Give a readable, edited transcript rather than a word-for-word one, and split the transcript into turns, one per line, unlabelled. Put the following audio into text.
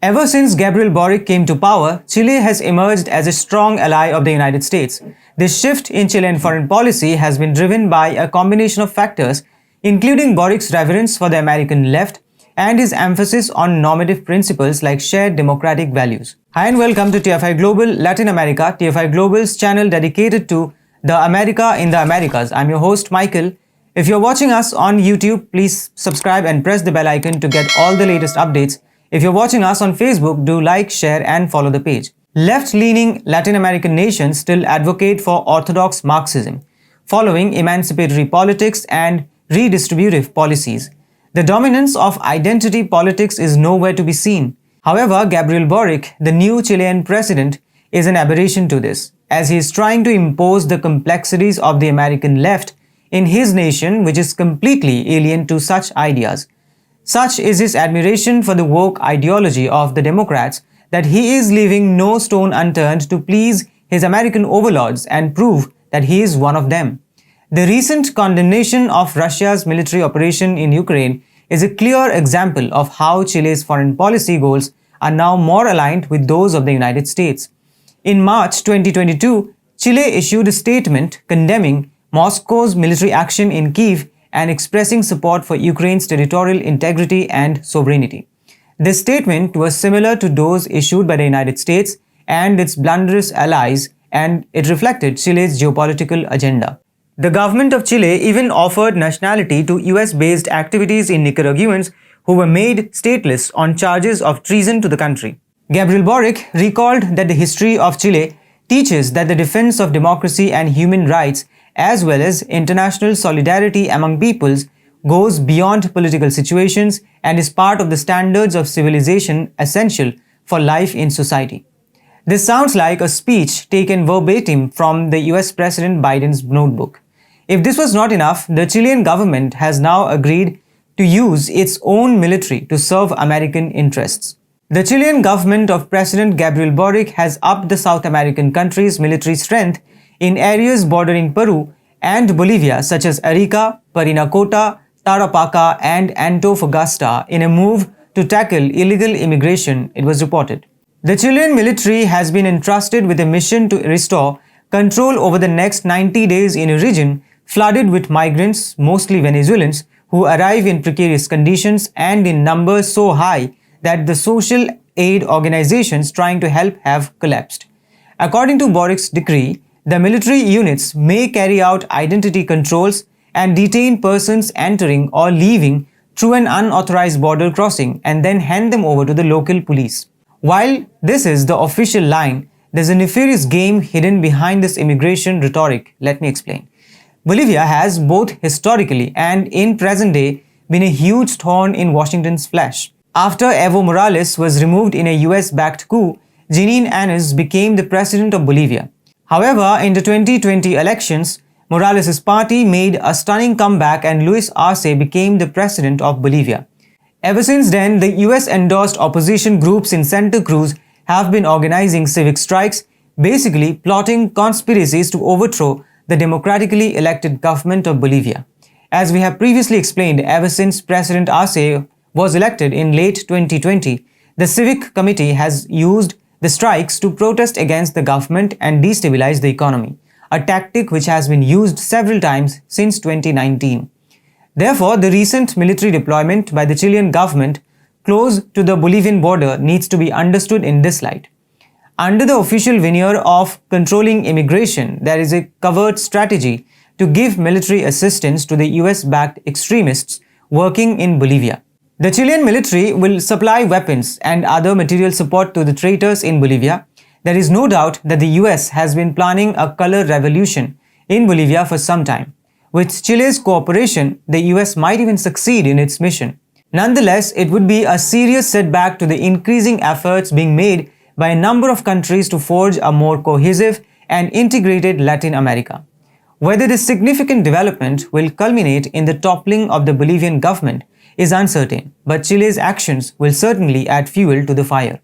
Ever since Gabriel Boric came to power, Chile has emerged as a strong ally of the United States. This shift in Chilean foreign policy has been driven by a combination of factors, including Boric's reverence for the American left and his emphasis on normative principles like shared democratic values. Hi and welcome to TFI Global Latin America, TFI Global's channel dedicated to the America in the Americas. I'm your host Michael. If you're watching us on YouTube, please subscribe and press the bell icon to get all the latest updates. If you're watching us on Facebook, do like, share and follow the page. Left-leaning Latin American nations still advocate for orthodox Marxism, following emancipatory politics and redistributive policies. The dominance of identity politics is nowhere to be seen. However, Gabriel Boric, the new Chilean president, is an aberration to this, as he is trying to impose the complexities of the American left in his nation, which is completely alien to such ideas. Such is his admiration for the woke ideology of the Democrats that he is leaving no stone unturned to please his American overlords and prove that he is one of them. The recent condemnation of Russia's military operation in Ukraine is a clear example of how Chile's foreign policy goals are now more aligned with those of the United States. In March 2022, Chile issued a statement condemning Moscow's military action in Kyiv and expressing support for Ukraine's territorial integrity and sovereignty. This statement was similar to those issued by the United States and its blunderous allies, and it reflected Chile's geopolitical agenda. The government of Chile even offered nationality to US-based activities in Nicaraguans who were made stateless on charges of treason to the country. Gabriel Boric recalled that the history of Chile teaches that the defense of democracy and human rights, as well as international solidarity among peoples, goes beyond political situations and is part of the standards of civilization essential for life in society. This sounds like a speech taken verbatim from the US President Biden's notebook. If this was not enough, the Chilean government has now agreed to use its own military to serve American interests. The Chilean government of President Gabriel Boric has upped the South American country's military strength in areas bordering Peru and Bolivia such as Arica, Parinacota, Tarapacá and Antofagasta in a move to tackle illegal immigration, it was reported. The Chilean military has been entrusted with a mission to restore control over the next 90 days in a region flooded with migrants, mostly Venezuelans, who arrive in precarious conditions and in numbers so high that the social aid organizations trying to help have collapsed. According to Boric's decree, the military units may carry out identity controls and detain persons entering or leaving through an unauthorized border crossing and then hand them over to the local police. While this is the official line, there's a nefarious game hidden behind this immigration rhetoric. Let me explain. Bolivia has both historically and in present day been a huge thorn in Washington's flesh. After Evo Morales was removed in a US-backed coup, Jeanine Áñez became the president of Bolivia. However, in the 2020 elections, Morales' party made a stunning comeback and Luis Arce became the president of Bolivia. Ever since then, the US-endorsed opposition groups in Santa Cruz have been organizing civic strikes, basically plotting conspiracies to overthrow the democratically elected government of Bolivia. As we have previously explained, ever since President Arce was elected in late 2020, the Civic Committee has used the strikes to protest against the government and destabilize the economy, a tactic which has been used several times since 2019. Therefore, the recent military deployment by the Chilean government close to the Bolivian border needs to be understood in this light. Under the official veneer of controlling immigration, there is a covert strategy to give military assistance to the US-backed extremists working in Bolivia. The Chilean military will supply weapons and other material support to the traitors in Bolivia. There is no doubt that the US has been planning a color revolution in Bolivia for some time. With Chile's cooperation, the US might even succeed in its mission. Nonetheless, it would be a serious setback to the increasing efforts being made by a number of countries to forge a more cohesive and integrated Latin America. Whether this significant development will culminate in the toppling of the Bolivian government is uncertain, but Chile's actions will certainly add fuel to the fire.